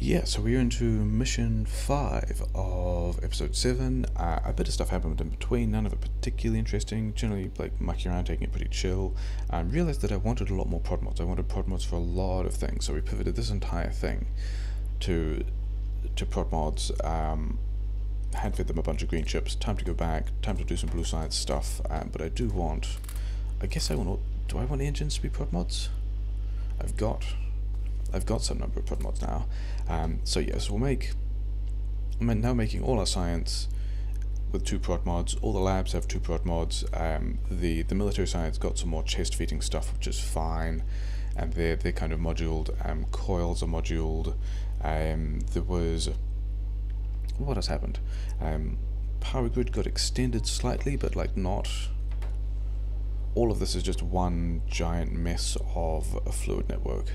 Yeah, so we're into mission 5 of episode 7. A bit of stuff happened in between, none of it particularly interesting. Generally, like, mucking around, taking it pretty chill. Realized that I wanted a lot more prod mods. I wanted prod mods for a lot of things, so we pivoted this entire thing to prod mods. Hand fed them a bunch of green chips. Time to go back. Time to do some blue science stuff. But I do want. I guess I want. Do I want engines to be prod mods? I've got some number of prod mods now. So yes, I'm now making all our science with 2 prod mods. All the labs have 2 prod mods. The military science got some more chest feeding stuff, which is fine, and they're kind of moduled. Coils are moduled. There was, what has happened? Power grid got extended slightly, but like not. All of this is just one giant mess of a fluid network.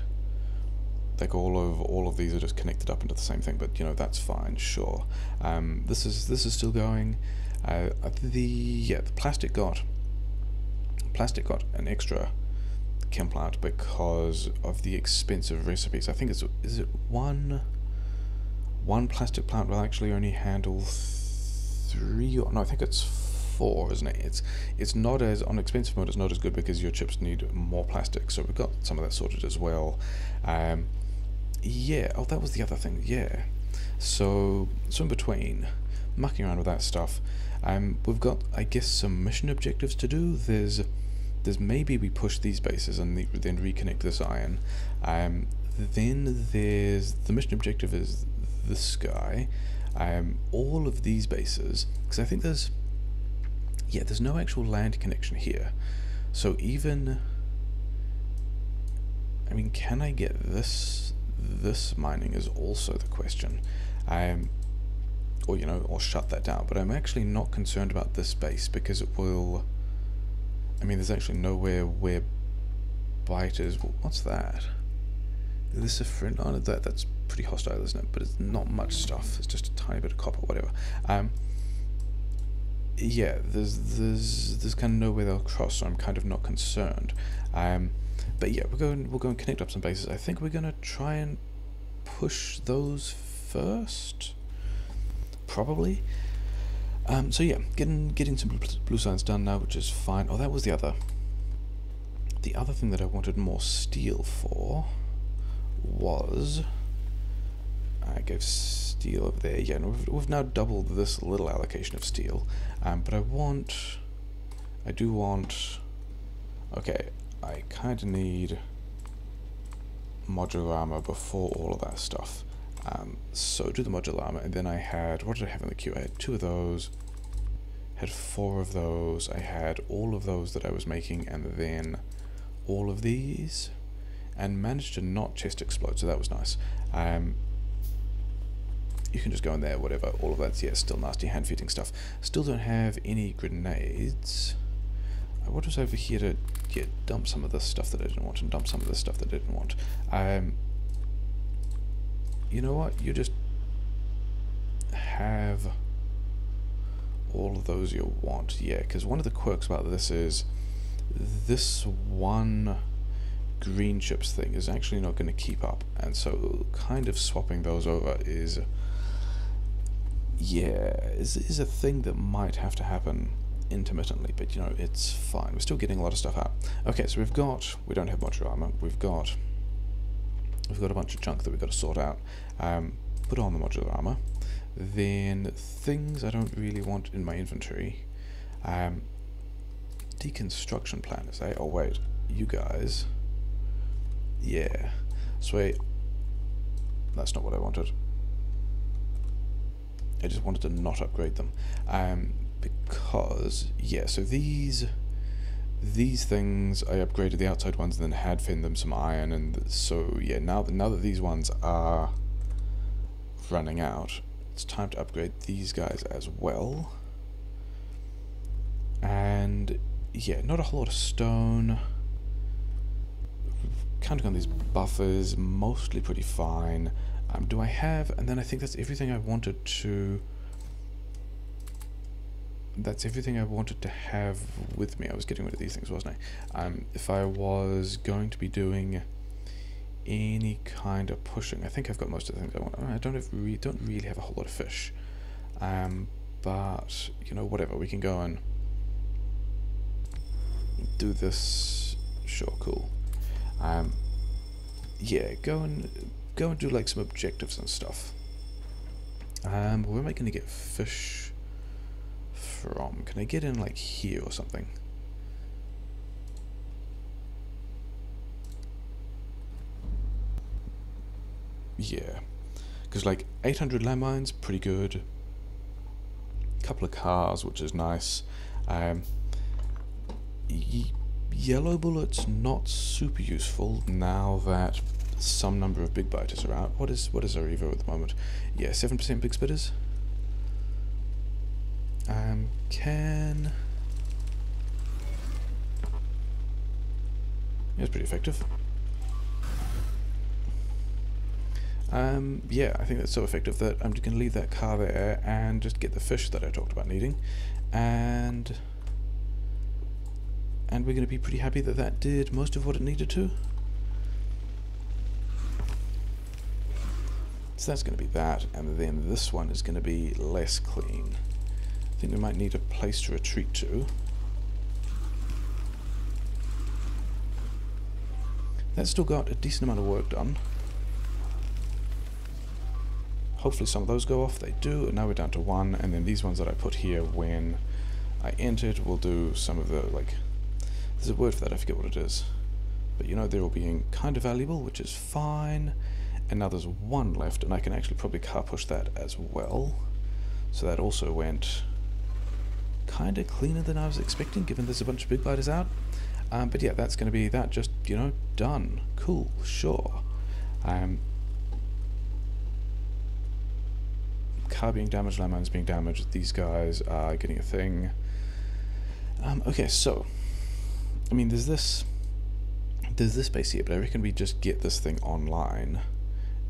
Like all of these are just connected up into the same thing, but you know, that's fine, sure. This is still going. The plastic got an extra chem plant because of the expensive recipes. I think is it one plastic plant will actually only handle 3, or no, I think it's 4, isn't it? It's not as, on expensive mode, it's not as good because your chips need more plastic, so we've got some of that sorted as well. Yeah, oh, that was the other thing, yeah. So in between, mucking around with that stuff, we've got, I guess, some mission objectives to do. There's maybe we push these bases and then reconnect this iron. Then there's, the mission objective is this guy. All of these bases, because I think there's no actual land connection here. So even, I mean, can I get this mining is also the question, or shut that down. But I'm actually not concerned about this base because it will. I mean, there's actually nowhere where bite is. What's that? Is this a friend? Oh, that's pretty hostile, isn't it? But it's not much stuff. It's just a tiny bit of copper, whatever. Yeah, there's kind of nowhere they'll cross, so I'm kind of not concerned. But yeah, we'll go and connect up some bases. I think we're gonna try and push those first, probably. So yeah, getting some blue science done now, which is fine. Oh, that was the other thing that I wanted more steel for was, I gave steel over there. Yeah, and we've now doubled this little allocation of steel. But I do want. Okay. I kind of need modular armor before all of that stuff. So do the modular armor, and then I had, what did I have in the queue? I had 2 of those, had 4 of those, I had all of those that I was making, and then all of these, and managed to not chest explode, so that was nice. You can just go in there, whatever, all of that's, yeah, still nasty hand feeding stuff. Still don't have any grenades. What was over here to dump some of this stuff that I didn't want and dump some of this stuff that I didn't want. You know what? You just have all of those you want. Yeah, because one of the quirks about this is this one green chips thing is actually not going to keep up, and so kind of swapping those over is a thing that might have to happen intermittently, but you know, it's fine. We're still getting a lot of stuff out. Okay, so we don't have modular armor. We've got a bunch of junk that we've got to sort out. Put on the modular armor. Then things I don't really want in my inventory. Deconstruction planners, eh? Oh wait, you guys. Yeah, sweet. That's not what I wanted. I just wanted to not upgrade them. Because, yeah, so these things, I upgraded the outside ones and then had fed them some iron, and so, yeah, now that these ones are running out, it's time to upgrade these guys as well. And, yeah, not a whole lot of stone. Counting on these buffers, mostly pretty fine. Do I have, and then I think that's everything I wanted to... That's everything I wanted to have with me. I was getting rid of these things, wasn't I? If I was going to be doing any kind of pushing. I think I've got most of the things I want. I don't really have a whole lot of fish, but you know, whatever. We can go and do this. Sure, cool. Yeah, go and do like some objectives and stuff. Where am I going to get fish from? Can I get in like here or something? Yeah, because like 800 landmines, pretty good. Couple of cars, which is nice. Yellow bullets, not super useful now that some number of big biters are out. What is our Evo at the moment? Yeah, 7% big spitters. Can... Yeah, it's pretty effective. Yeah, I think that's so effective that I'm just going to leave that car there and just get the fish that I talked about needing, and we're going to be pretty happy that that did most of what it needed to. So that's going to be that, and then this one is going to be less clean. I think we might need a place to retreat to. That's still got a decent amount of work done. Hopefully some of those go off. They do, and now we're down to one, and then these ones that I put here when I entered will do some of the, like, there's a word for that, I forget what it is. But you know, they're all being kind of valuable, which is fine. And now there's one left, and I can actually probably car push that as well. So that also went kind of cleaner than I was expecting, given there's a bunch of big biters out. But yeah, that's going to be that, just, you know, done. Cool, sure. Car being damaged, landmines being damaged, these guys are getting a thing. Okay, so, I mean, there's this base here, but I reckon we just get this thing online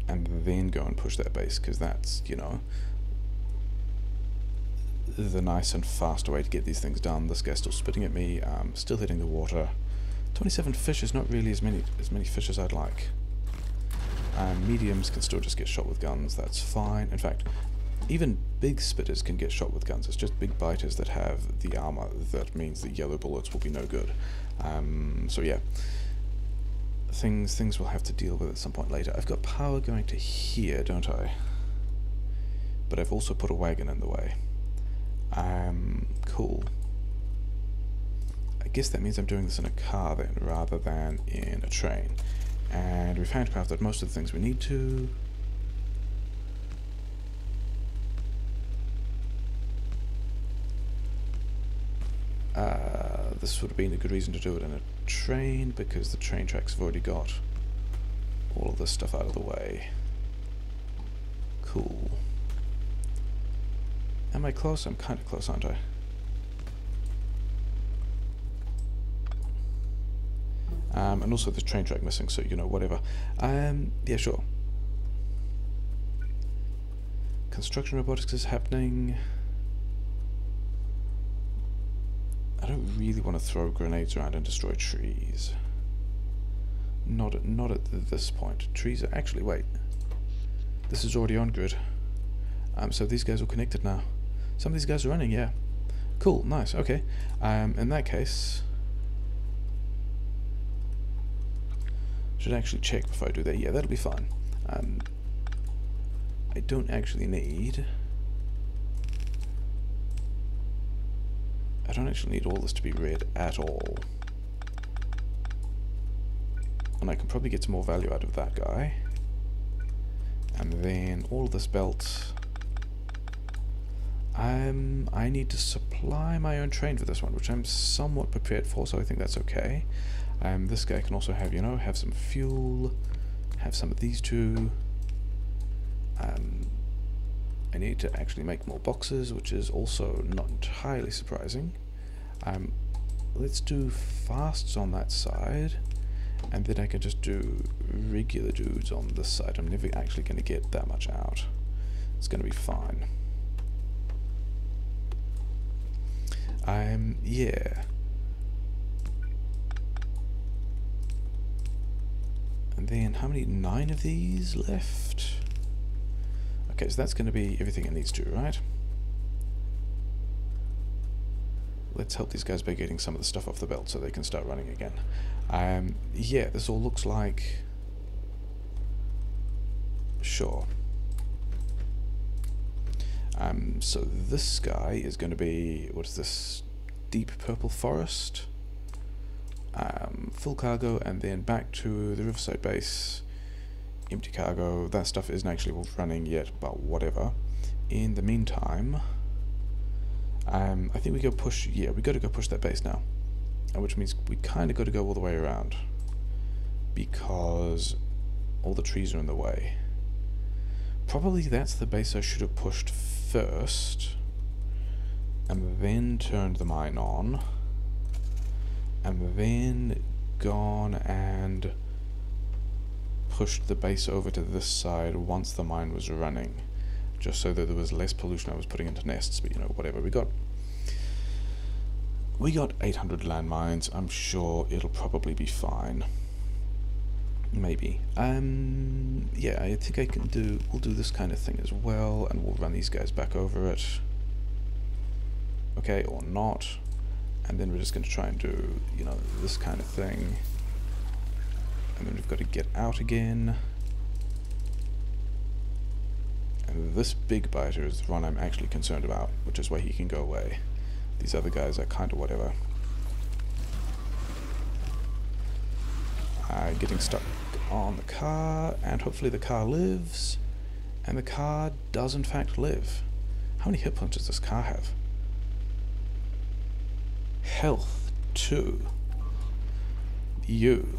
and then go and push that base, because that's, you know, the nice and fast way to get these things done. This guy's still spitting at me, still hitting the water. 27 fish is not really as many fish as I'd like. Mediums can still just get shot with guns, that's fine. In fact, even big spitters can get shot with guns. It's just big biters that have the armor that means that yellow bullets will be no good. So yeah, things we'll have to deal with at some point later. I've got power going to here, don't I? But I've also put a wagon in the way. Cool. I guess that means I'm doing this in a car then, rather than in a train. And we've handcrafted most of the things we need to. This would have been a good reason to do it in a train, because the train tracks have already got all of this stuff out of the way. Cool. Am I close? I'm kind of close, aren't I? And also the train track missing, so, you know, whatever. Yeah, sure. Construction robotics is happening. I don't really want to throw grenades around and destroy trees. Not at this point. Trees are actually, wait. This is already on grid. So these guys are connected now. Some of these guys are running, yeah. Cool, nice, okay. In that case, should actually check before I do that. Yeah, that'll be fine. I don't actually need all this to be red at all. And I can probably get some more value out of that guy. And then all of this belt. I need to supply my own train for this one, which I'm somewhat prepared for, so I think that's okay. This guy can also have, you know, have some fuel, have some of these two. I need to actually make more boxes, which is also not entirely surprising. Let's do fasts on that side, and then I can just do regular dudes on this side. I'm never actually going to get that much out. It's going to be fine. Yeah. And then how many? 9 of these left? Okay, so that's going to be everything it needs to, right? Let's help these guys by getting some of the stuff off the belt so they can start running again. Yeah, this all looks like... Sure. So this guy is going to be... What is this? Deep purple forest. Full cargo, and then back to the Riverside base. Empty cargo. That stuff isn't actually running yet, but whatever. In the meantime... I think we go push, yeah, we got to go push that base now, which means we kind of got to go all the way around, because all the trees are in the way. Probably that's the base I should have pushed first, and then turned the mine on, and then gone and pushed the base over to this side once the mine was running. Just so that there was less pollution I was putting into nests, but you know, whatever. We got 800 landmines. I'm sure it'll probably be fine. Maybe. Yeah, I think I can do... We'll do this kind of thing as well, and we'll run these guys back over it. Okay, or not. And then we're just going to try and do, you know, this kind of thing. And then we've got to get out again. And this big biter is the one I'm actually concerned about, which is why he can go away. These other guys are kind of whatever. Getting stuck on the car, and hopefully the car lives. And the car does in fact live. How many hit points does this car have? Health 2. You.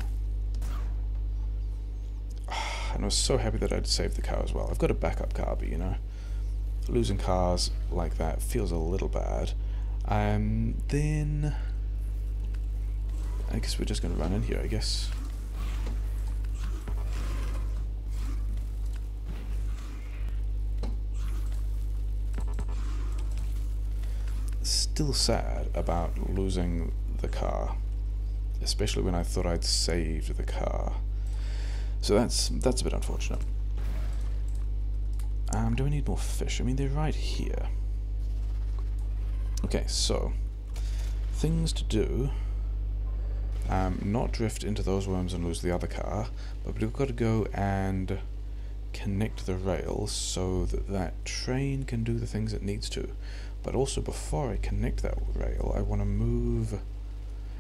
And I was so happy that I'd saved the car as well. I've got a backup car, but you know, losing cars like that feels a little bad. Then I guess we're just going to run in here, I guess. Still sad about losing the car, especially when I thought I'd saved the car. So that's a bit unfortunate. Do we need more fish? I mean, they're right here. Okay, so things to do. Not drift into those worms and lose the other car, but we've got to go and connect the rails so that that train can do the things it needs to. But also, before I connect that rail, I want to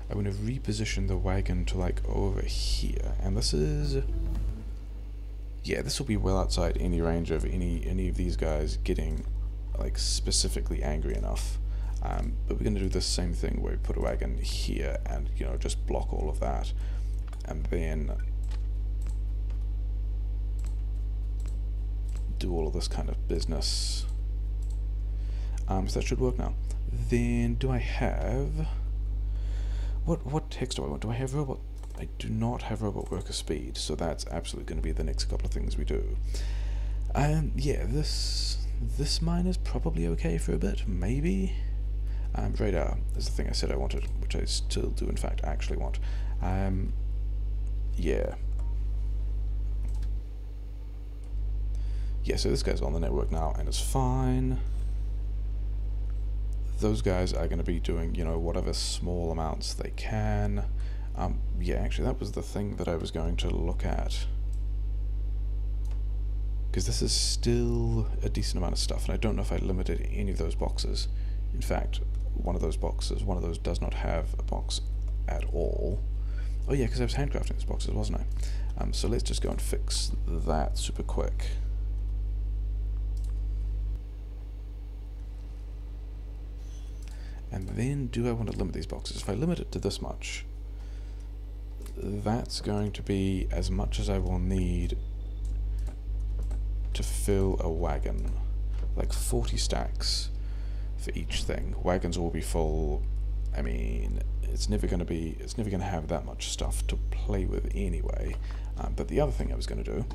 reposition the wagon to like over here, and this is, yeah, this will be well outside any range of any of these guys getting like specifically angry enough. But we're going to do the same thing where we put a wagon here and, you know, just block all of that, and then do all of this kind of business. So that should work now. Then do I have... What text do I want? Do I have robot? I do not have robot worker speed, so that's absolutely going to be the next couple of things we do. Yeah, this mine is probably okay for a bit, maybe. Radar is the thing I said I wanted, which I still do in fact actually want. Yeah. Yeah, so this guy's on the network now and is fine. Those guys are going to be doing, you know, whatever small amounts they can. Yeah, actually that was the thing that I was going to look at, because this is still a decent amount of stuff, and I don't know if I limited any of those boxes. In fact, one of those does not have a box at all. Oh yeah, because I was handcrafting those boxes, wasn't I? So let's just go and fix that super quick. And then, do I want to limit these boxes? If I limit it to this much, that's going to be as much as I will need to fill a wagon. Like 40 stacks for each thing. Wagons will be full. I mean, it's never going to have that much stuff to play with anyway. But the other thing I was going to do,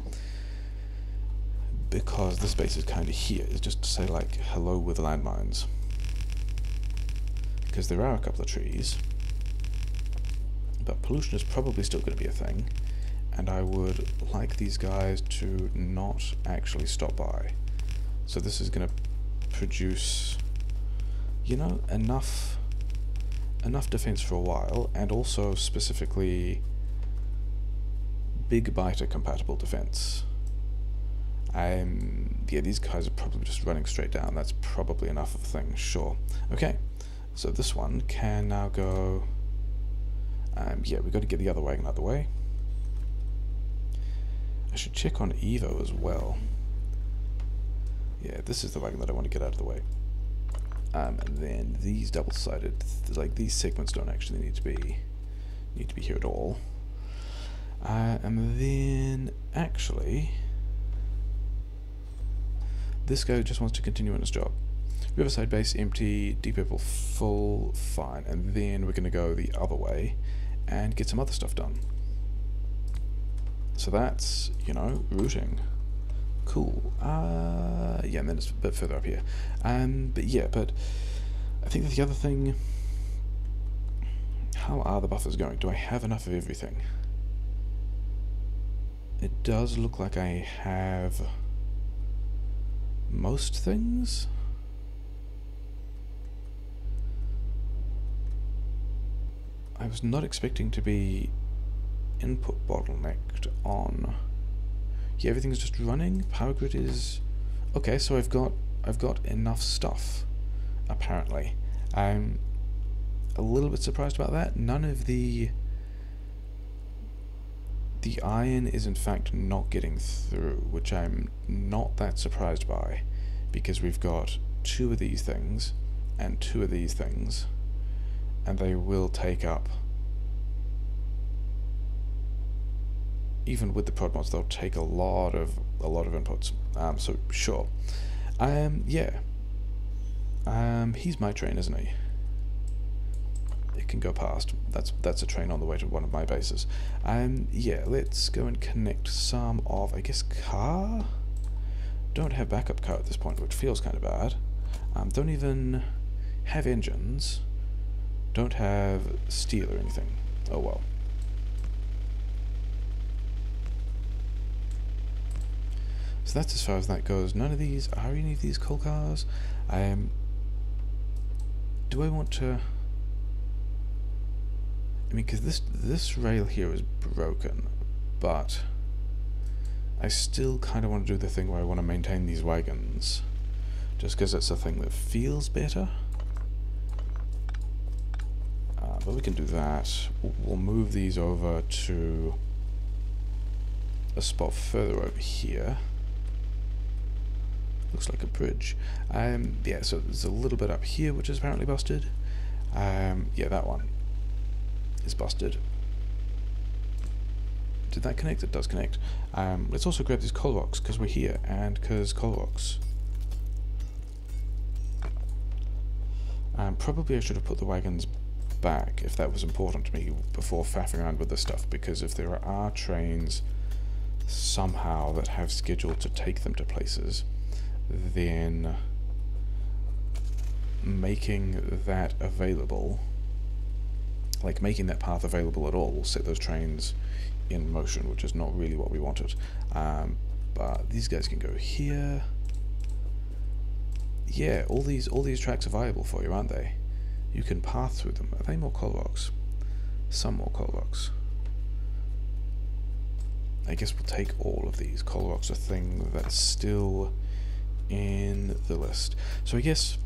because this base is kind of here, is just to say like hello with landmines. Because there are a couple of trees, but pollution is probably still going to be a thing, and I would like these guys to not actually stop by. So this is going to produce, you know, enough defense for a while, and also specifically big biter compatible defense. Yeah, these guys are probably just running straight down. That's probably enough of a thing, sure. Okay, so this one can now go, yeah, we've got to get the other wagon out of the way. I should check on Evo as well. Yeah, this is the wagon that I want to get out of the way. And then these double-sided, like these segments don't actually need to be here at all. And then actually, this guy just wants to continue on his job. Riverside base empty, deep purple full, fine. And then we're going to go the other way and get some other stuff done. So that's, you know, routing. Cool. Yeah, and then it's a bit further up here. But yeah, but I think that the other thing, how are the buffers going? Do I have enough of everything? It does look like I have most things. I was not expecting to be input bottlenecked on. Yeah, everything's just running. Power grid is okay. So I've got enough stuff. Apparently, I'm a little bit surprised about that. None of the iron is in fact not getting through, which I'm not that surprised by, because we've got 2 of these things and 2 of these things, and they will take up, even with the prod mods, they'll take a lot of inputs. So sure. Yeah. He's my train, isn't he? It can go past. That's a train on the way to one of my bases. Yeah, let's go and connect some of, I guess, car? Don't have backup car at this point, which feels kind of bad. Don't even have engines. Don't have steel or anything. Oh well. So that's as far as that goes. None of these, are any of these coal cars? Do I want to... I mean, because this rail here is broken, but I still kind of want to do the thing where I want to maintain these wagons, just because it's a thing that feels better. But we can do that. We'll move these over to a spot further over here. Looks like a bridge. Yeah, so there's a little bit up here which is apparently busted. Yeah, that one is busted. Did that connect? It does connect. Let's also grab these coal rocks because we're here, and because coal rocks. Probably I should have put the wagons back if that was important to me before faffing around with this stuff, because if there are trains somehow that have scheduled to take them to places, then making that available, like making that path available at all, will set those trains in motion, which is not really what we wanted. But these guys can go here. Yeah, all these tracks are viable for you, aren't they? You can path through them. Are they more coal rocks? Some more coal rocks. I guess we'll take all of these. Coal rocks are a thing that's still in the list. So I guess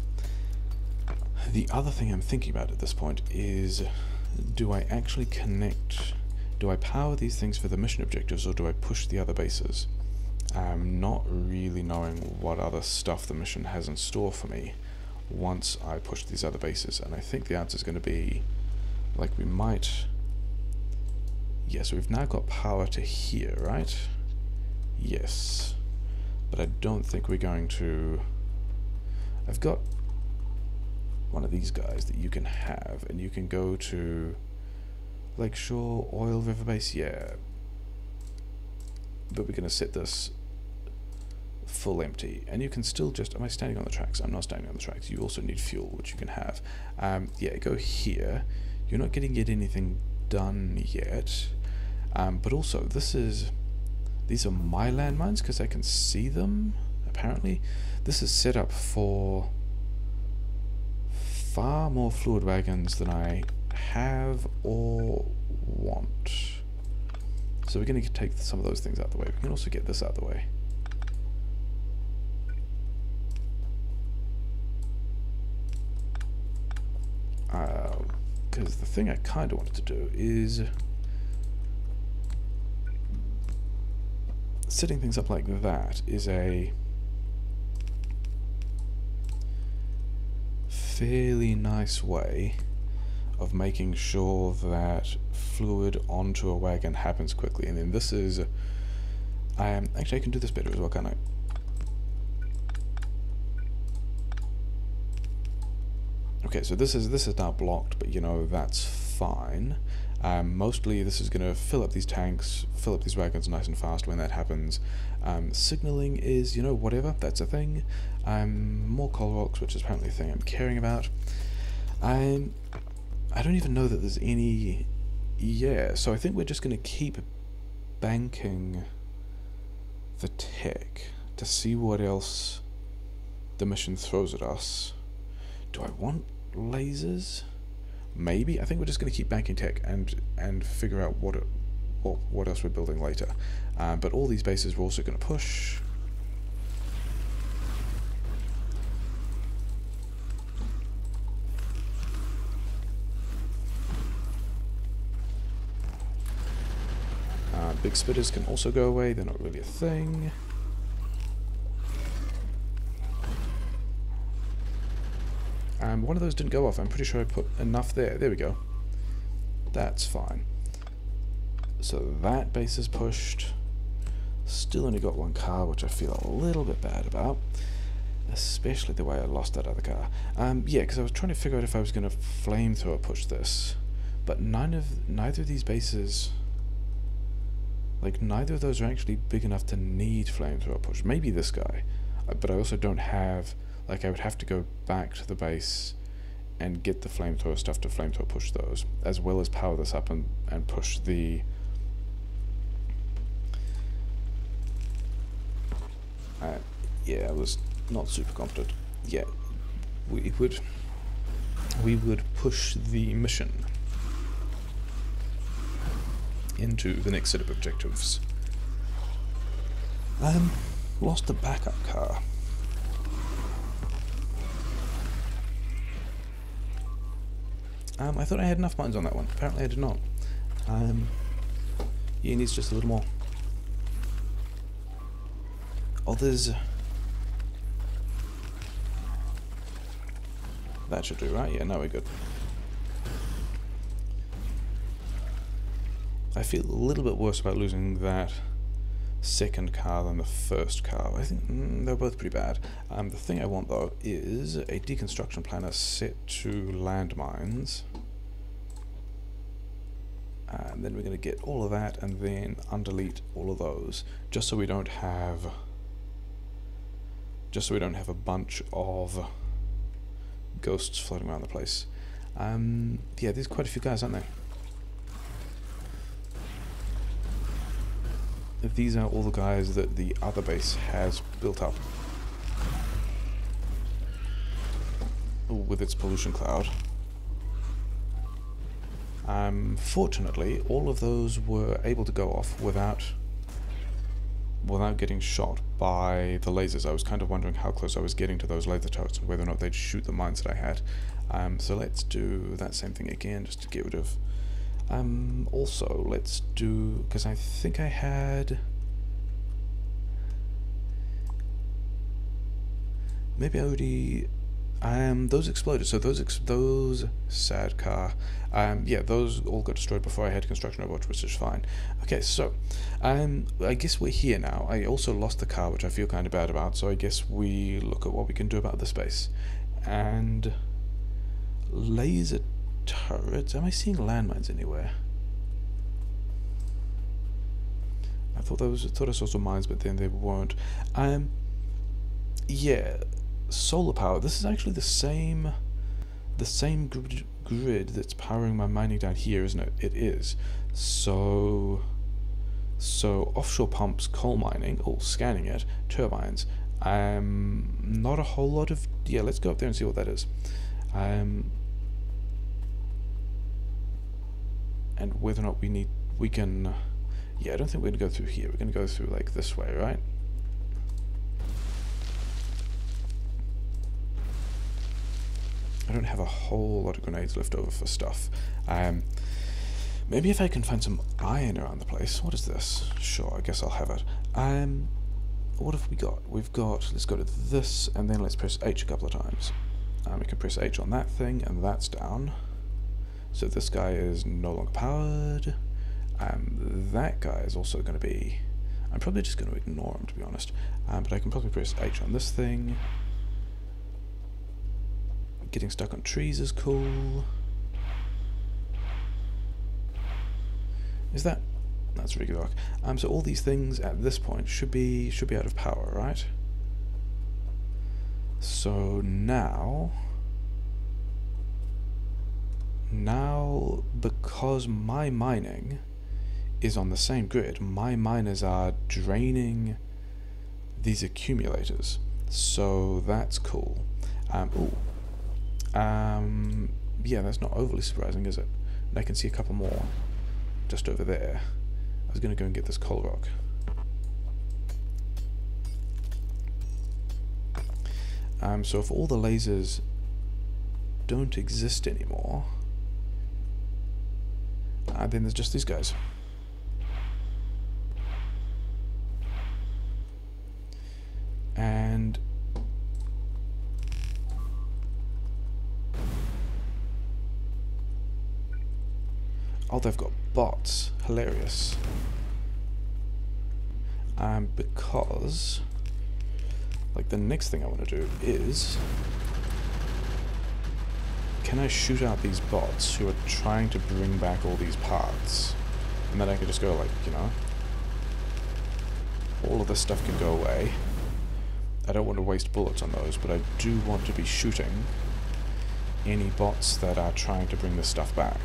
the other thing I'm thinking about at this point is, do I actually connect, do I power these things for the mission objectives, or do I push the other bases? I'm not really knowing what other stuff the mission has in store for me once I push these other bases, and I think the answer is going to be, like, we might... Yeah, so we've now got power to here, right? Yes. But I don't think we're going to... I've got one of these guys that you can have, and you can go to Lakeshore, Oil River Base, yeah. But we're going to set this full empty, and you can still just... Am I standing on the tracks? I'm not standing on the tracks. You also need fuel, which you can have. Yeah, go here. You're not going to get anything done yet. But also, these are my landmines because I can see them, apparently. This is set up for far more fluid wagons than I have or want. So we're going to take some of those things out of the way. We can also get this out of the way. Because the thing I kind of wanted to do is setting things up like that is a fairly nice way of making sure that fluid onto a wagon happens quickly. And then this is actually I can do this better as well, can't I? Okay, so this is now blocked, but you know, that's fine. Mostly this is going to fill up these tanks, fill up these wagons nice and fast when that happens. Signaling is, you know, whatever, that's a thing. More coal rocks, which is apparently a thing I'm caring about. I don't even know that there's any... Yeah, so I think we're just going to keep banking the tech to see what else the mission throws at us. Do I want lasers? Maybe. I think we're just going to keep banking tech and figure out what else we're building later. But all these bases we're also going to push. Big spitters can also go away. They're not really a thing. One of those didn't go off. I'm pretty sure I put enough there. There we go. That's fine. So that base is pushed. Still only got one car, which I feel a little bit bad about. Especially the way I lost that other car. Yeah, because I was trying to figure out if I was going to flamethrower push this. But neither of these bases... Like, neither of those are actually big enough to need flamethrower push. Maybe this guy. But I also don't have... Like, I would have to go back to the base and get the flamethrower stuff to flamethrower push those, as well as power this up and push the... yeah, I was not super confident. Yeah, we would push the mission into the next set of objectives. Lost the backup car. I thought I had enough mines on that one. Apparently I did not. Yeah, it needs just a little more. Oh, there's... That should do, right? Yeah, now we're good. I feel a little bit worse about losing that second car than the first car. I think they're both pretty bad. The thing I want though is a deconstruction planner set to landmines. And then we're going to get all of that and then undelete all of those, just so we don't have a bunch of ghosts floating around the place. Yeah, there's quite a few guys, aren't there? These are all the guys that the other base has built up with its pollution cloud. Fortunately, all of those were able to go off without getting shot by the lasers. I was kind of wondering how close I was getting to those laser turrets and whether or not they'd shoot the mines that I had. So let's do that same thing again, just to get rid of... also, let's do... because I think I had... Maybe I already... those exploded, so those sad car, yeah, those all got destroyed before I had construction overwatch, which is fine. Okay, so, I guess we're here now. I also lost the car, which I feel kind of bad about, so I guess we look at what we can do about the space. And... laser turrets? Am I seeing landmines anywhere? I thought I saw some mines, but then they weren't. Yeah, solar power. This is actually the same grid that's powering my mining down here, isn't it? It is. So So offshore pumps, coal mining, scanning it, turbines. Not a whole lot of, yeah, let's go up there and see what that is. And whether or not we can, yeah, I don't think we're going to go through here. We're going to go through like this way, right? I don't have a whole lot of grenades left over for stuff. Maybe if I can find some iron around the place. What is this? Sure, I guess I'll have it. What have we got? We've got, let's go to this, and then let's press H a couple of times. We can press H on that thing, and that's down. So this guy is no longer powered. That guy is also going to be... I'm probably just going to ignore him, to be honest. But I can probably press H on this thing. Getting stuck on trees is cool. Is that... That's regular arc. So all these things at this point should be out of power, right? So now, because my mining is on the same grid, my miners are draining these accumulators. So that's cool. Yeah, that's not overly surprising, is it? And I can see a couple more just over there. I was going to go and get this coal rock. So if all the lasers don't exist anymore, then there's just these guys. And oh, they've got bots. Hilarious. Because like the next thing I want to do is, can I shoot out these bots who are trying to bring back all these parts? And then I can just go like, you know, all of this stuff can go away. I don't want to waste bullets on those, but I do want to be shooting any bots that are trying to bring this stuff back.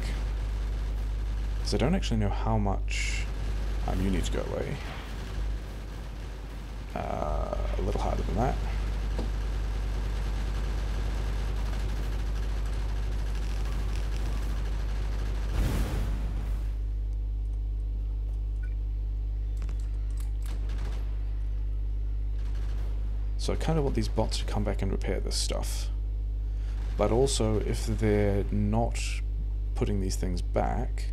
Because I don't actually know how much you need to go away. A little harder than that. So I kind of want these bots to come back and repair this stuff. But also, if they're not putting these things back,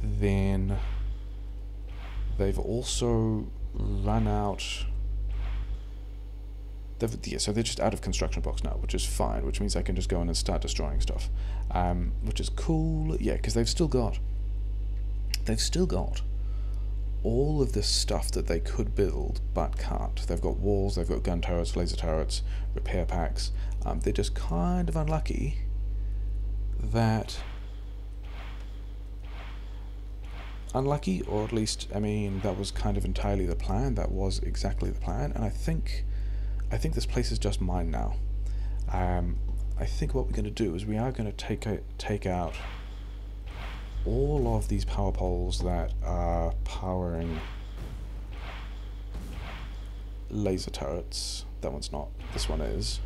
then they've also run out... Yeah, so they're just out of construction blocks now, which is fine, which means I can just go in and start destroying stuff. Which is cool, yeah, because they've still got all of this stuff that they could build, but can't. They've got walls, they've got gun turrets, laser turrets, repair packs. They're just kind of unlucky that... Unlucky, or at least, I mean, that was kind of entirely the plan. That was exactly the plan, and I think this place is just mine now. I think what we're going to do is we are going to take out all of these power poles that are powering laser turrets. That one's not. This one is.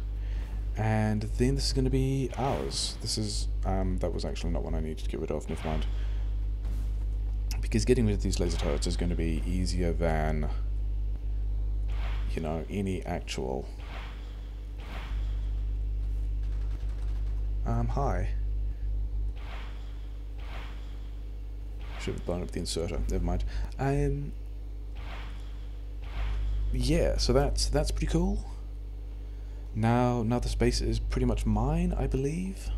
And then this is going to be ours. This is, that was actually not one I needed to get rid of, never mind. Because getting rid of these laser turrets is going to be easier than, you know, any actual... hi. Should have blown up the inserter, never mind. Yeah, so that's pretty cool. Now the space is pretty much mine, I believe.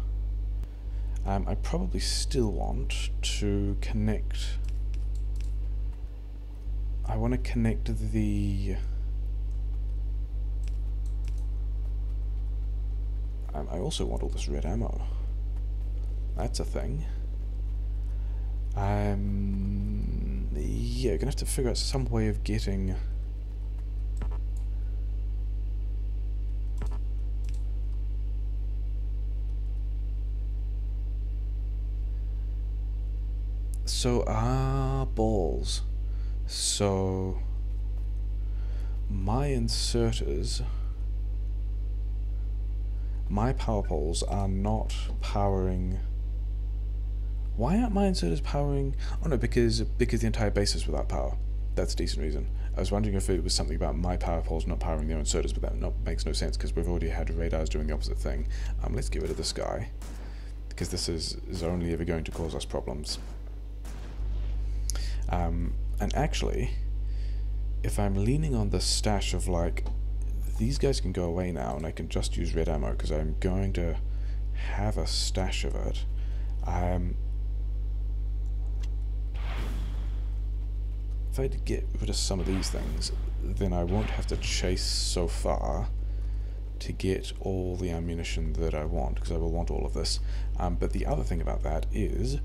I probably still want to connect... I want to connect the... I also want all this red ammo. That's a thing. Yeah, gonna have to figure out some way of getting... So, balls. So my inserters, my power poles are not powering. Why aren't my inserters powering? Oh no, because the entire base is without power. That's a decent reason. I was wondering if it was something about my power poles not powering their inserters, but that makes no sense because we've already had radars doing the opposite thing. Let's get rid of this guy, because this is only ever going to cause us problems. And actually, if I'm leaning on this stash of like, these guys can go away now and I can just use red ammo because I'm going to have a stash of it. If I get rid of some of these things, then I won't have to chase so far to get all the ammunition that I want, because I will want all of this. But the other thing about that is,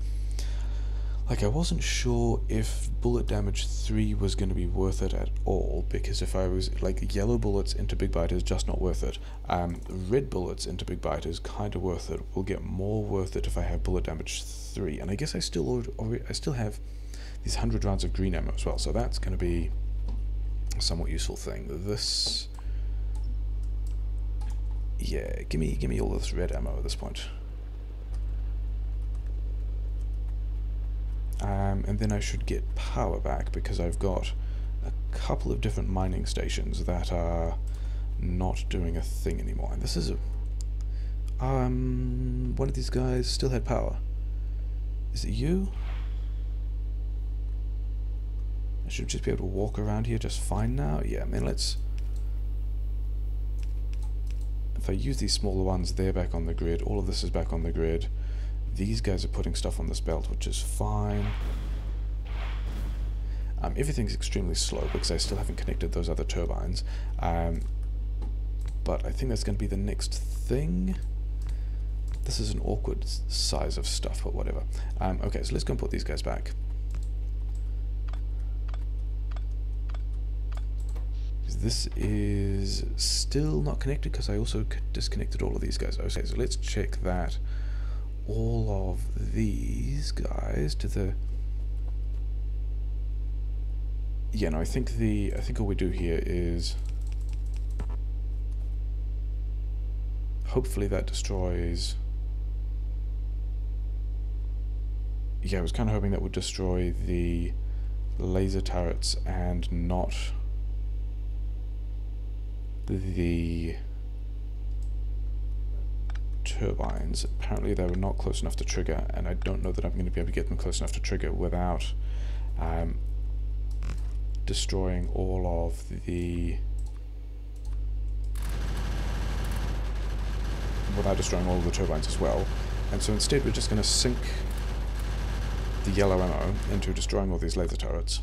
like, I wasn't sure if bullet damage 3 was going to be worth it at all, because if I was, like, yellow bullets into big bite is just not worth it. Red bullets into big bite is kind of worth it. Will get more worth it if I have bullet damage 3, and I guess I still have these 100 rounds of green ammo as well, so that's going to be a somewhat useful thing. This, yeah, give me all this red ammo at this point. And then I should get power back because I've got a couple of different mining stations that are not doing a thing anymore. And this is a, one of these guys still had power. Is it you? I should just be able to walk around here just fine now. Yeah, I mean, let's... If I use these smaller ones, they're back on the grid. All of this is back on the grid. These guys are putting stuff on this belt, which is fine. Everything's extremely slow because I still haven't connected those other turbines. But I think that's going to be the next thing. This is an awkward size of stuff, but whatever. Okay, so let's go and put these guys back. This is still not connected because I also disconnected all of these guys. Okay, so let's check that all of these guys to the... Yeah, no, I think all we do here is hopefully that destroys... Yeah, I was kind of hoping that would destroy the laser turrets and not the turbines. Apparently they were not close enough to trigger, and I don't know that I'm going to be able to get them close enough to trigger without destroying all of the... without destroying all of the turbines as well. And so instead we're just going to sink the yellow ammo into destroying all these laser turrets.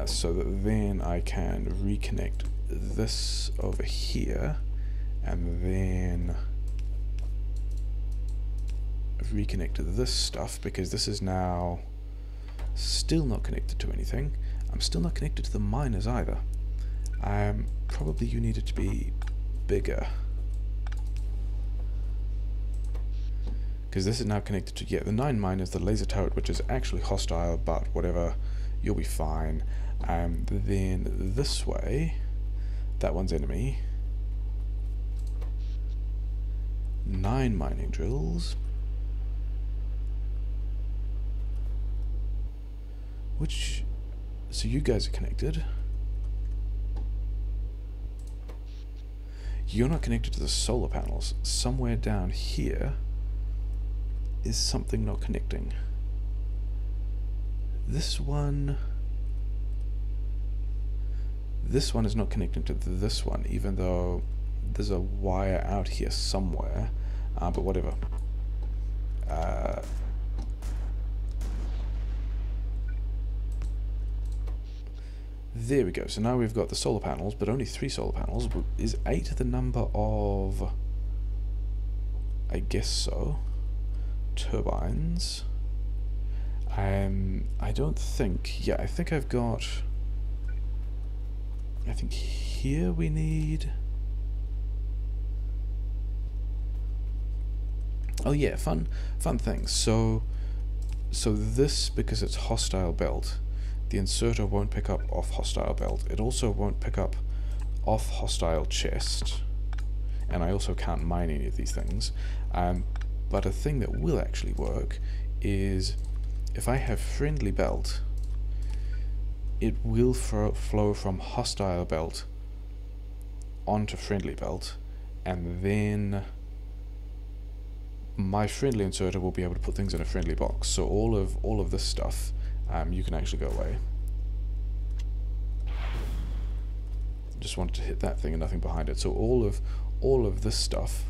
So that then I can reconnect this over here, and then reconnect this stuff, because this is now still not connected to anything. I'm still not connected to the miners either. Probably you need it to be bigger, because this is now connected to, yeah, the 9 miners, the laser turret, which is actually hostile, but whatever, you'll be fine. Then this way, that one's enemy. 9 mining drills. Which, so you guys are connected. You're not connected to the solar panels. Somewhere down here is something not connecting. This one is not connecting to this one, even though there's a wire out here somewhere, but whatever. There we go. So now we've got the solar panels, but only 3 solar panels. Is 8 the number of... I guess so. Turbines. I don't think... Yeah, I think I've got... I think here we need... Oh yeah, fun things. So So this, because it's hostile belt, the inserter won't pick up off hostile belt. It also won't pick up off hostile chest, and I also can't mine any of these things. But a thing that will actually work is if I have friendly belt, it will flow from hostile belt onto friendly belt, and then my friendly inserter will be able to put things in a friendly box. So all of this stuff, you can actually go away. Just wanted to hit that thing and nothing behind it. So all of this stuff,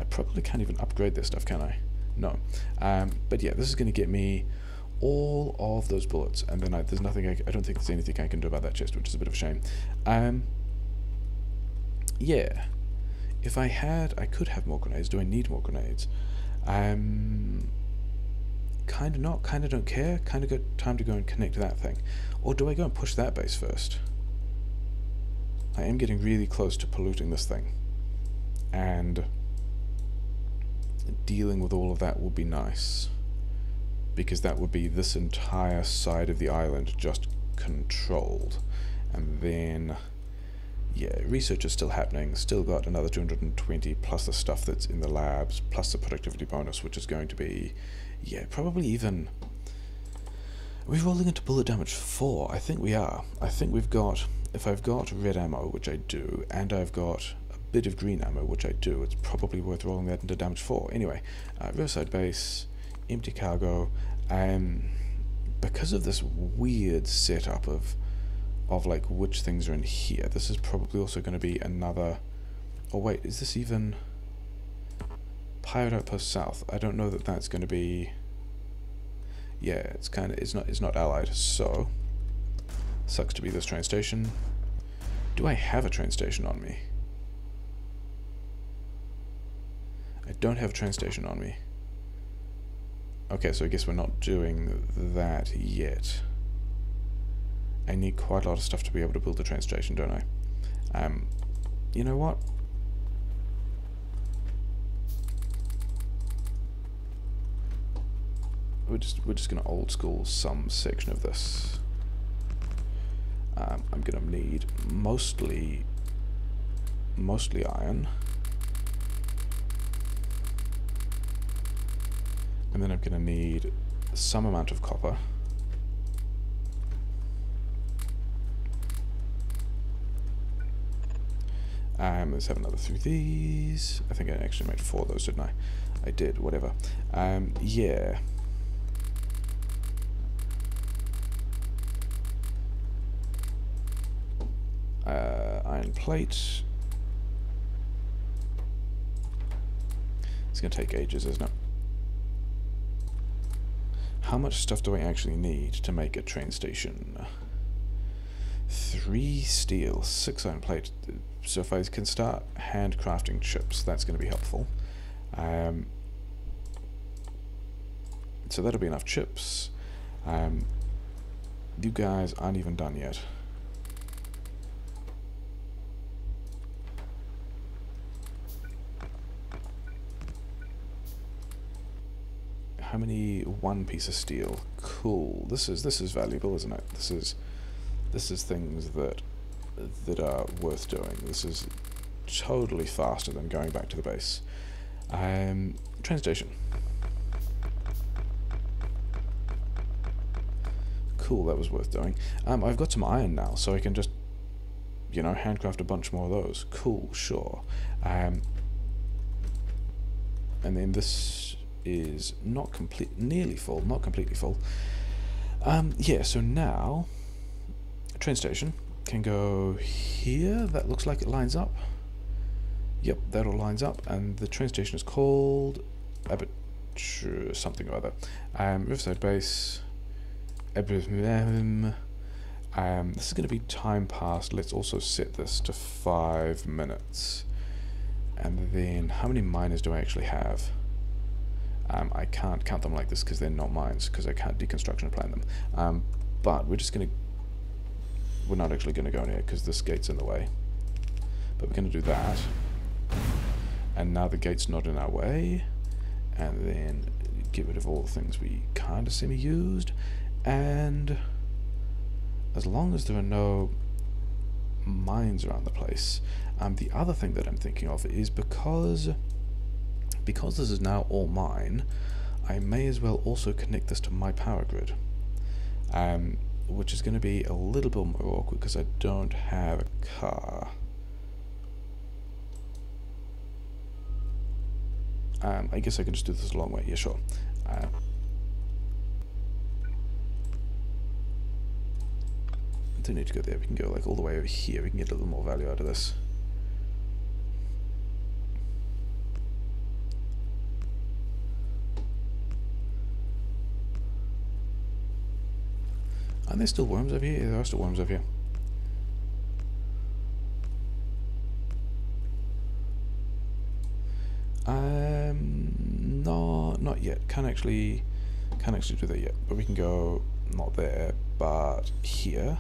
I probably can't even upgrade this stuff, can I? No. But yeah, this is going to get me all of those bullets, and then there's nothing. I don't think there's anything I can do about that chest, which is a bit of a shame. Yeah. If I could have more grenades. Do I need more grenades? Kinda not, kinda don't care. Kinda got time to go and connect to that thing. Or do I go and push that base first? I am getting really close to polluting this thing, and dealing with all of that would be nice, because that would be this entire side of the island just controlled. And then, yeah, research is still happening, still got another 220 plus the stuff that's in the labs, plus the productivity bonus, which is going to be, yeah, probably even... Are we rolling into bullet damage 4? I think we are. I think we've got... If I've got red ammo, which I do, and I've got a bit of green ammo, which I do, it's probably worth rolling that into damage 4. Anyway, Riverside Base, empty cargo, because of this weird setup of like which things are in here, this is probably also going to be another... Oh wait, is this even... Pirate Outpost South? I don't know that that's going to be... Yeah, it's kind of... It's not allied, so... Sucks to be this train station. Do I have a train station on me? I don't have a train station on me. Okay, so I guess we're not doing that yet. I need quite a lot of stuff to be able to build a train station, don't I? You know what? We're just gonna old school some section of this. I'm gonna need mostly iron, and then I'm gonna need some amount of copper. Let's have another through these. I think I actually made 4 of those, didn't I? I did, whatever. Yeah. Iron plate. It's going to take ages, isn't it? How much stuff do I actually need to make a train station? 3 steel, 6 iron plate. So if I can start handcrafting chips, that's going to be helpful. So that'll be enough chips. You guys aren't even done yet. How many? 1 piece of steel. Cool. This is valuable, isn't it? This is things that are worth doing. This is totally faster than going back to the base. Train station. Cool, that was worth doing. I've got some iron now, so I can just, you know, handcraft a bunch more of those. Cool, sure. And then this is not nearly full, not completely full. Yeah, so now train station can go here. That looks like it lines up. Yep, that all lines up, and the train station is called something or other. Riverside Base. This is going to be time passed. Let's also set this to 5 minutes. And then, how many miners do I actually have? I can't count them like this because they're not mines, because I can't deconstruction plan them. But we're just going to... We're not actually going to go in here because this gate's in the way. But we're going to do that. And now the gate's not in our way. And then get rid of all the things we kind of semi-used, and as long as there are no mines around the place. The other thing that I'm thinking of is because this is now all mine, I may as well also connect this to my power grid, which is going to be a little bit more awkward because I don't have a car. I guess I can just do this a long way. Yeah, sure. Don't need to go there. We can go like all the way over here. We can get a little more value out of this. Are there still worms over here? Yeah, there are still worms over here. No, not yet. Can't actually do that yet. But we can go not there, but here.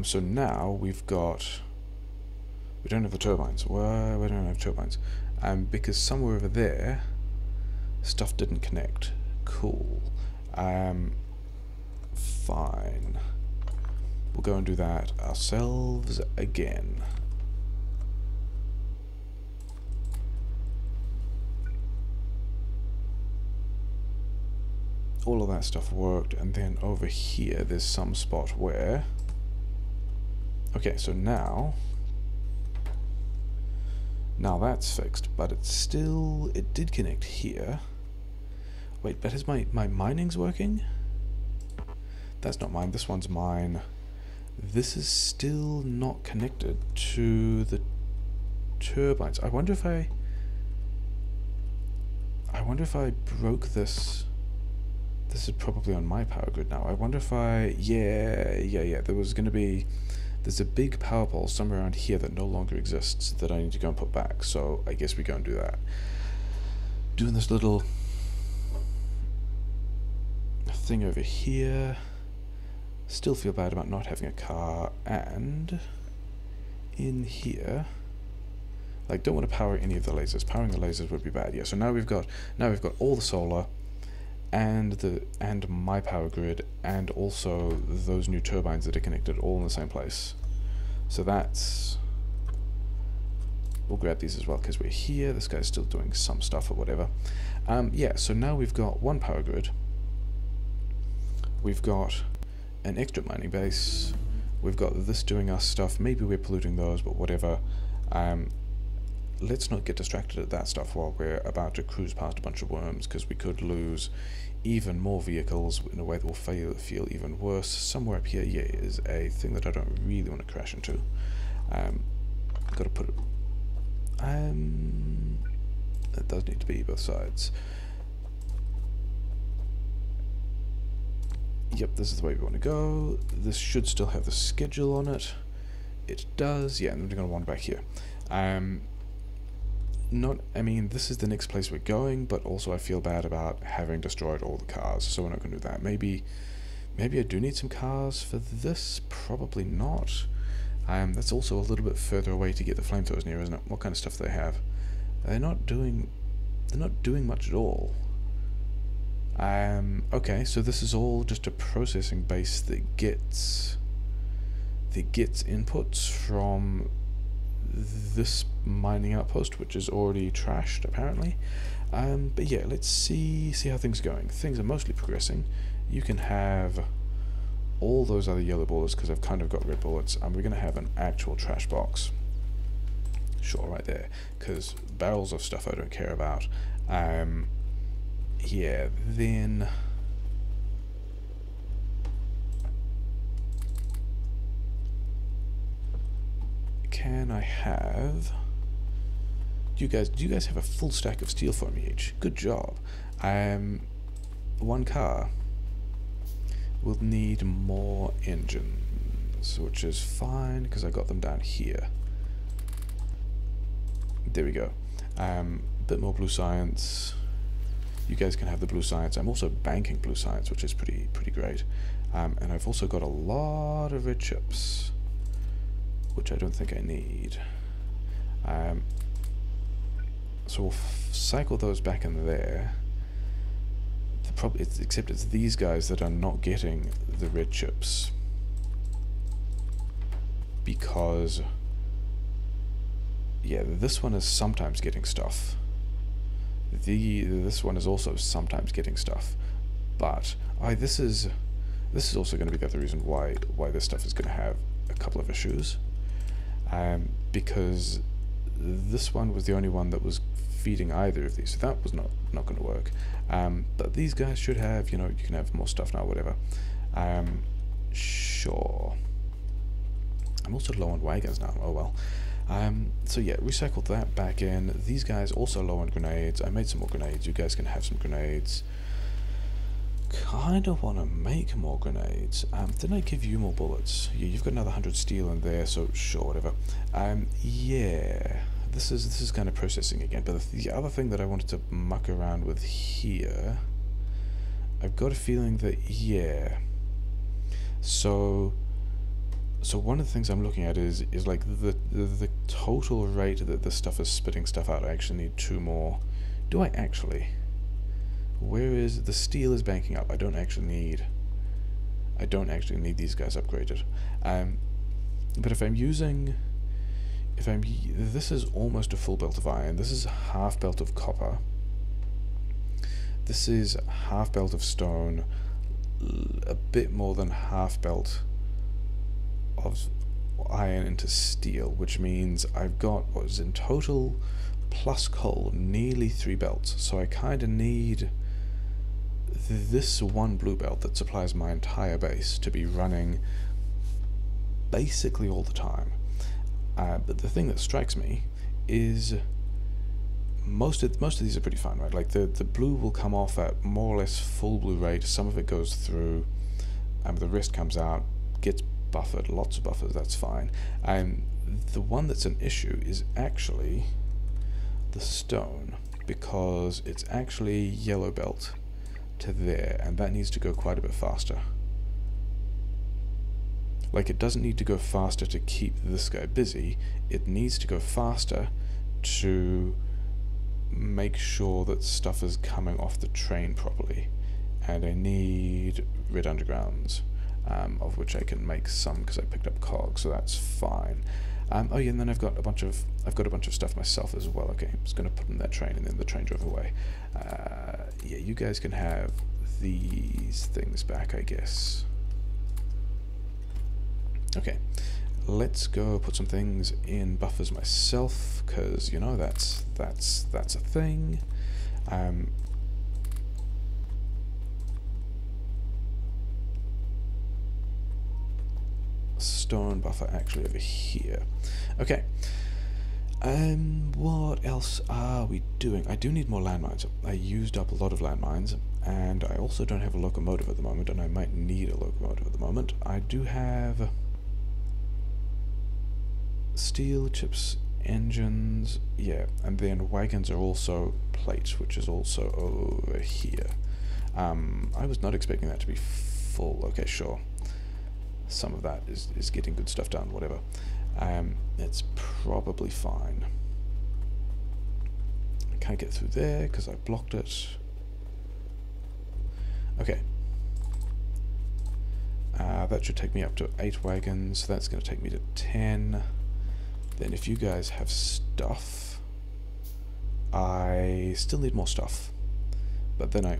So now we've got. We don't have the turbines. Well, we don't have turbines. Because somewhere over there, stuff didn't connect. Cool. Fine. We'll go and do that ourselves again. All of that stuff worked, and then over here there's some spot where... Okay, so now that's fixed, but it's still... It did connect here. Wait, but is my mining's working? That's not mine, this one's mine. This is still not connected to the turbines. I wonder if I broke this. This is probably on my power grid now. I wonder if I... Yeah. There's a big power pole somewhere around here that no longer exists that I need to go and put back. So I guess we go and do that. Doing this little thing over here. Still feel bad about not having a car, and in here, like, don't want to power any of the lasers. Powering the lasers would be bad. Yeah. So now we've got all the solar, and my power grid, and also those new turbines that are connected all in the same place. So that's... We'll grab these as well because we're here. This guy's still doing some stuff or whatever. Yeah. So now we've got one power grid. We've got an extra mining base. We've got this doing us stuff. Maybe we're polluting those, but whatever. Let's not get distracted at that stuff while we're about to cruise past a bunch of worms, because we could lose even more vehicles in a way that will feel even worse. Somewhere up here, yeah, is a thing that I don't really want to crash into. Got to put it... that does need to be both sides. Yep, this is the way we want to go. This should still have the schedule on it. It does, yeah, and we're going to wander back here. I mean, this is the next place we're going, but also I feel bad about having destroyed all the cars, so we're not going to do that. Maybe I do need some cars for this, probably not. That's also a little bit further away to get the flamethrowers near, isn't it? What kind of stuff do they have? They're not doing much at all. Okay, so this is all just a processing base that gets inputs from this mining outpost, which is already trashed apparently. But yeah, let's see how things are going. Things are mostly progressing. You can have all those other yellow bullets because I've kind of got red bullets, and we're going to have an actual trash box. Sure, right there, because barrels of stuff I don't care about. Yeah, then can I have... Do you guys have a full stack of steel for me each? Good job. One car will need more engines, which is fine because I got them down here. There we go. Bit more blue science. You guys can have the blue science. I'm also banking blue science, which is pretty great. And I've also got a lot of red chips, which I don't think I need. So we'll cycle those back in there. Except it's these guys that are not getting the red chips, because yeah, this one is sometimes getting stuff. This one is also sometimes getting stuff, but this is also going to be the other reason why this stuff is going to have a couple of issues, because this one was the only one that was feeding either of these, so that was not going to work. But these guys should have, you know, you can have more stuff now, whatever. Sure. I'm also low on wagons now, oh well. So yeah, recycled that back in. These guys also low on grenades. I made some more grenades. You guys can have some grenades. Kind of want to make more grenades. Didn't I give you more bullets? Yeah, you've got another 100 steel in there, so sure, whatever. Yeah, this is kind of processing again. But the other thing that I wanted to muck around with here, I've got a feeling that, yeah. So one of the things I'm looking at is like the total rate that this stuff is spitting stuff out. I actually need 2 more. Do I actually? Where is the steel is banking up? I don't actually need these guys upgraded. But if I'm using, this is almost a full belt of iron. This is half belt of copper. This is half belt of stone. A bit more than half belt of iron into steel, which means I've got what is in total plus coal nearly 3 belts. So I kind of need this one blue belt that supplies my entire base to be running basically all the time. But the thing that strikes me is most of these are pretty fun, right? Like the blue will come off at more or less full blue rate. Some of it goes through, the rest comes out, gets buffered, lots of buffers, that's fine. The one that's an issue is actually the stone, because it's actually yellow belt to there, and that needs to go quite a bit faster. Like, it doesn't need to go faster to keep this guy busy, it needs to go faster to make sure that stuff is coming off the train properly. And I need red undergrounds, of which I can make some because I picked up cogs, so that's fine. Oh yeah, and then I've got a bunch of stuff myself as well. Okay, I'm just going to put in that train, and then the train drove away. Yeah, you guys can have these things back, I guess. Okay, let's go put some things in buffers myself, because you know that's a thing. Stone buffer actually over here. Okay. What else are we doing? I do need more landmines. I used up a lot of landmines, and I also don't have a locomotive at the moment, and I might need a locomotive at the moment. I do have steel, chips, engines, yeah, and then wagons are also plate, which is also over here. I was not expecting that to be full. Okay, sure. Some of that is getting good stuff done, whatever. It's probably fine. I can't get through there because I blocked it. Okay. That should take me up to 8 wagons. That's going to take me to 10. Then if you guys have stuff, I still need more stuff. But then I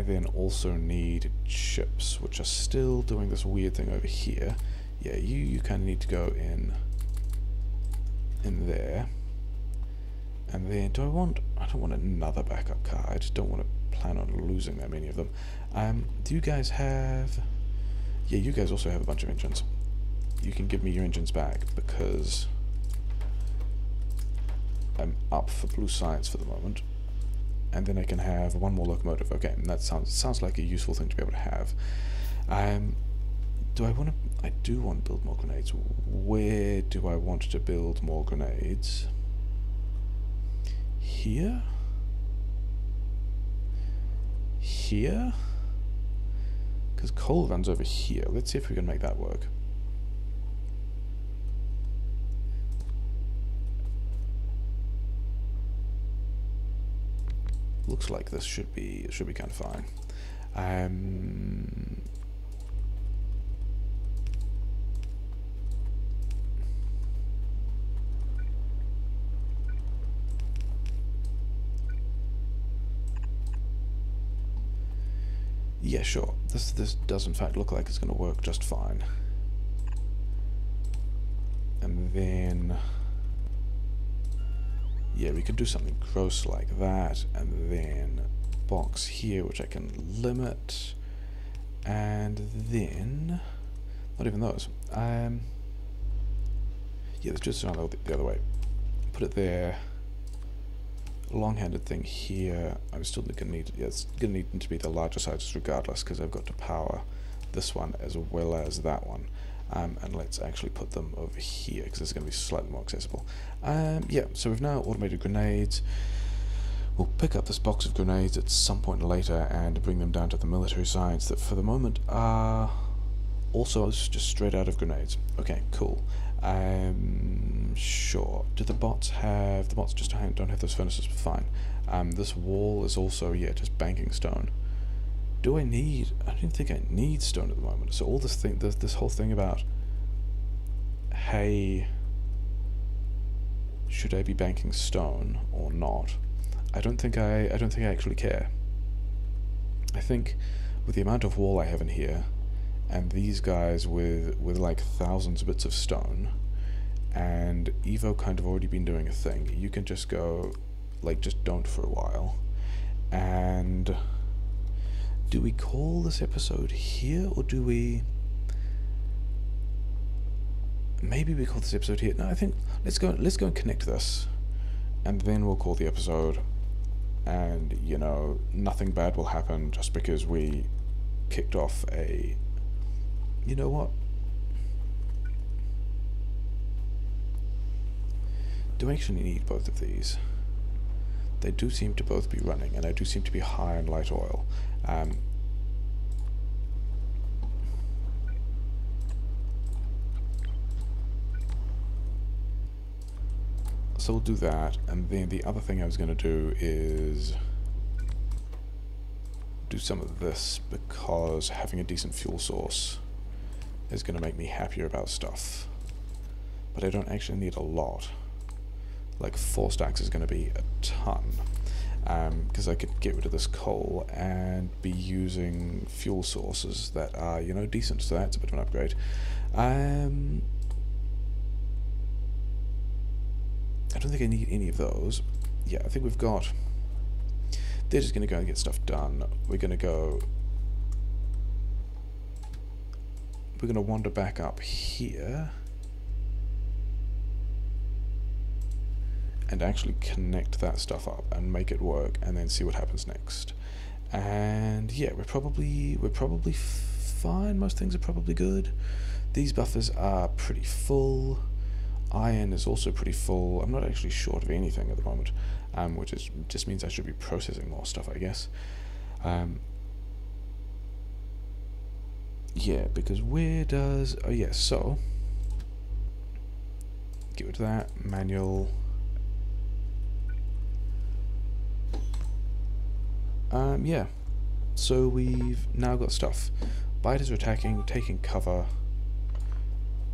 then also need chips, which are still doing this weird thing over here. Yeah, you kind of need to go in there. And then I don't want another backup car. I just don't want to plan on losing that many of them. Do you guys have... Yeah, you guys also have a bunch of engines. You can give me your engines back, because I'm up for blue science for the moment. And then I can have 1 more locomotive. Okay, and that sounds like a useful thing to be able to have. Do I want to... I do want to build more grenades. Where do I want to build more grenades? Here? here? Because coal runs over here. Let's see if we can make that work. Looks like this should be kind of fine. Yeah, sure. This does in fact look like it's going to work just fine. And then, yeah, we could do something gross like that, and then box here, which I can limit, and then not even those. Yeah, let's just run the other way. Put it there. Long-handed thing here. I'm still going to need, yeah, it's going to need to be the larger sizes regardless, because I've got to power this one as well as that one. And let's actually put them over here, because it's going to be slightly more accessible. Yeah, so we've now automated grenades. We'll pick up this box of grenades at some point later and bring them down to the military sites that for the moment are also just straight out of grenades. Okay, cool. Sure. Do the bots have... The bots just don't have those furnaces. Fine. This wall is also, yeah, just banking stone. Do I need... I don't even think I need stone at the moment. So all this thing, this whole thing about, hey, should I be banking stone or not? I don't think I actually care. I think with the amount of wall I have in here, and these guys with like thousands of bits of stone, and Evo kind of already been doing a thing, you can just go, like, just don't for a while. And do we call this episode here, or do we... Maybe we call this episode here. No, I think let's go and connect this, and then we'll call the episode. And, you know, nothing bad will happen just because we kicked off a... You know what? Do I actually need both of these? They do seem to both be running, and I do seem to be high in light oil. So we'll do that, and then the other thing I was going to do is do some of this, because having a decent fuel source is going to make me happier about stuff. But I don't actually need a lot. Like 4 stacks is going to be a ton, because I could get rid of this coal and be using fuel sources that are, you know, decent, so that's a bit of an upgrade. I don't think I need any of those. Yeah, I think we've got... They're just going to go and get stuff done. We're going to go... We're going to wander back up here and actually connect that stuff up and make it work, and then see what happens next. And yeah, we're probably fine. Most things are probably good. These buffers are pretty full. Iron is also pretty full. I'm not actually short of anything at the moment, which just means I should be processing more stuff, I guess. Yeah, because where does... Oh yeah, so get rid of that. Manual. Yeah, so we've now got stuff. Biters are attacking, taking cover.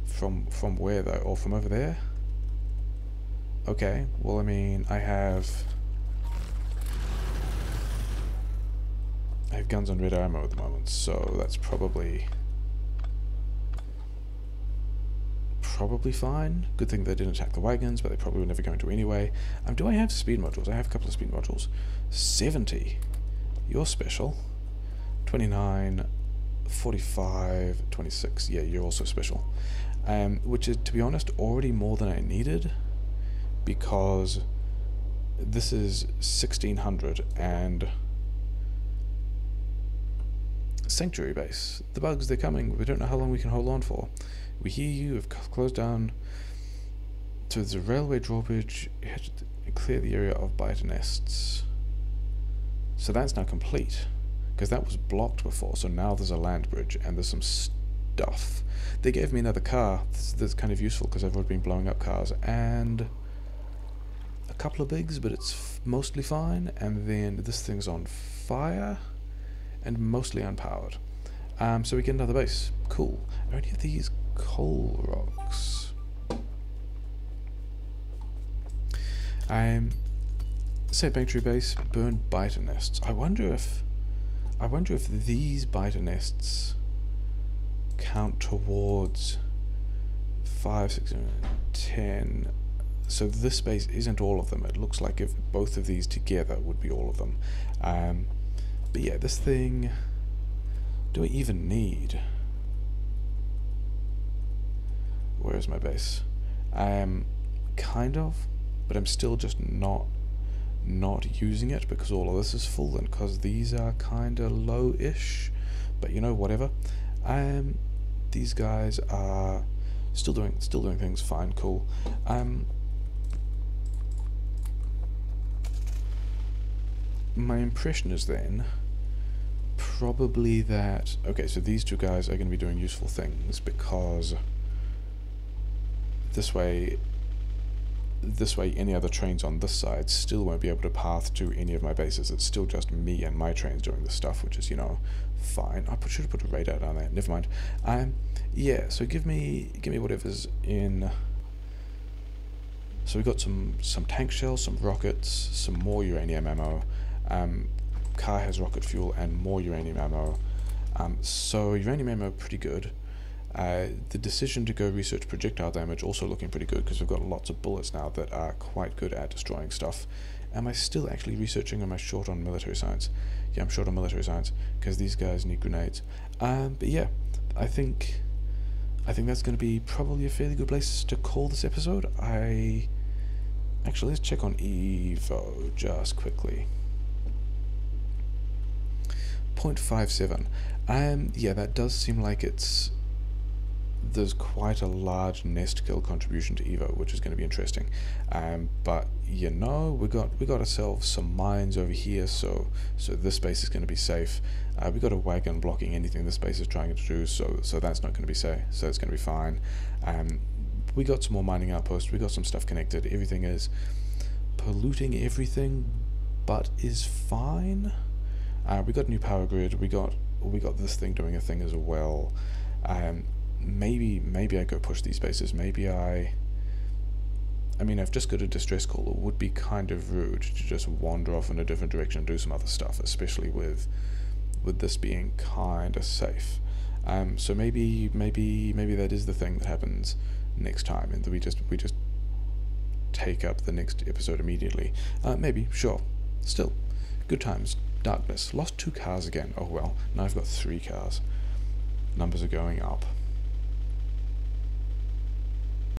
From where though? Or from over there? Okay, well, I mean, I have guns and red ammo at the moment, so that's probably fine. Good thing they didn't attack the wagons, but they probably were never going to anyway. Do I have speed modules? I have a couple of speed modules. 70. You're special. 29, 45, 26. Yeah, you're also special. Which is, to be honest, already more than I needed, because this is 1600 and Sanctuary Base. The bugs, they're coming. We don't know how long we can hold on for. We hear you have closed down to the railway drawbridge, clear the area of biter nests. So that's now complete. because that was blocked before. So now there's a land bridge and there's some stuff. They gave me another car. That's kind of useful because I've already been blowing up cars, and a couple of bigs, but it's mostly fine. And then this thing's on fire and mostly unpowered. So we get another base. Cool. I already have these coal rocks. Say Banktree base, burn biter nests. I wonder if these biter nests count towards 5, 6, 10. So this base isn't all of them. It looks like if both of these together would be all of them. But yeah, this thing, do I even need? Where's my base? Kind of, but I'm still just not using it because all of this is full, and because these are kind of low-ish, but you know, whatever. These guys are still doing things fine, cool. My impression is then probably that, okay, so these two guys are going to be doing useful things, because this way any other trains on this side still won't be able to path to any of my bases. It's still just me and my trains doing this stuff, which is, you know, fine. I should have put a radar down there. Never mind. Yeah, so give me whatever's in. So we got some tank shells, some rockets, some more uranium ammo. Car has rocket fuel and more uranium ammo. So uranium ammo, pretty good. The decision to go research projectile damage also looking pretty good, because we've got lots of bullets now that are quite good at destroying stuff. Am I still actually researching, or am I short on military science? Yeah, I'm short on military science, because these guys need grenades. But yeah, I think that's going to be probably a fairly good place to call this episode. Actually, let's check on Evo just quickly. 0.57. Yeah, that does seem like there's quite a large nest kill contribution to Evo, which is going to be interesting. But you know, we got ourselves some mines over here, so this base is going to be safe. We got a wagon blocking anything this base is trying to do, so that's not going to be safe. So it's going to be fine. We got some more mining outposts. We got some stuff connected. Everything is polluting everything, but is fine. We got a new power grid. We got this thing doing a thing as well. Maybe I go push these bases. Maybe I mean, I've just got a distress call. It would be kind of rude to just wander off in a different direction and do some other stuff, especially with this being kind of safe. So maybe that is the thing that happens next time, and that we just take up the next episode immediately. Maybe, sure. Still, good times. Darkness. Lost 2 cars again. Oh well. Now I've got 3 cars. Numbers are going up.